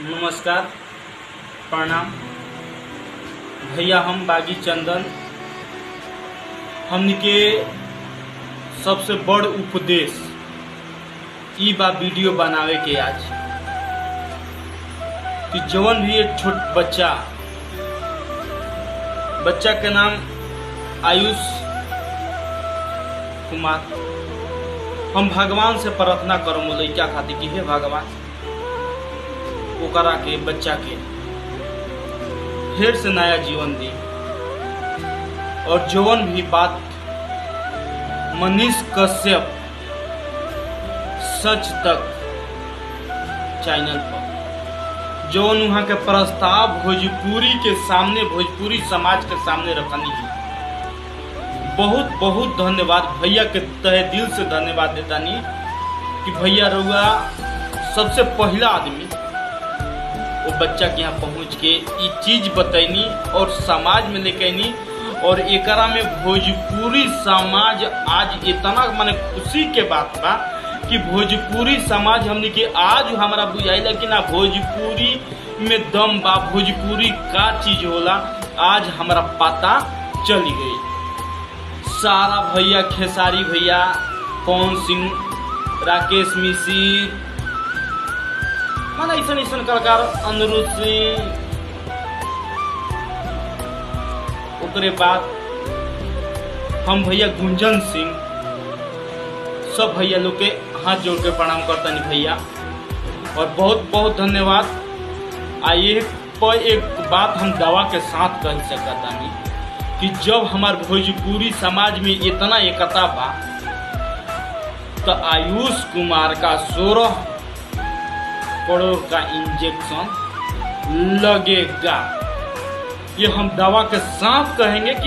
नमस्कार, प्रणाम भैया। हम बागी चंदन, हमनी के सबसे बड़ उपदेश ई बा वीडियो बनावे के आज कि जवन भी एक छोट बच्चा के नाम आयुष कुमार, हम भगवान से प्रार्थना करम लइका खातिर कि हे भगवान ओकरा के बच्चा के फिर से नया जीवन दी। और जवन भी बात मनीष कश्यप सच तक चैनल पर जवन वहां के प्रस्ताव भोजपुरी के सामने, भोजपुरी समाज के सामने रखनी है, बहुत बहुत धन्यवाद भैया के तहे दिल से धन्यवाद देतानी कि भैया रउआ सबसे पहला आदमी वो बच्चा के यहाँ पहुँच के ये चीज बतैनी और समाज में लेके और एकरा में भोजपुरी समाज आज इतना माने खुशी के बात बा कि भोजपुरी समाज हमने के आज हमारा बुझाइला कि ना भोजपुरी में दम बा, भोजपुरी का चीज होला आज हमारा पता चली गई। सारा भैया, खेसारी भैया, पवन सिंह, राकेश मिश्र, माना ऐसा कलाकार, अनिरुद्ध सिंह, ओकरे बाद हम भैया गुंजन सिंह, सब भैया लोग के हाथ जोड़ के प्रणाम करता नहीं भैया और बहुत बहुत धन्यवाद। आइए पर एक बात हम दावा के साथ कह सकता नहीं कि जब हमार भोजपुरी समाज में इतना एकता बा तो आयुष कुमार का 16 करोड़ का इंजेक्शन लगेगा। ये हम दावा के साथ कहेंगे कि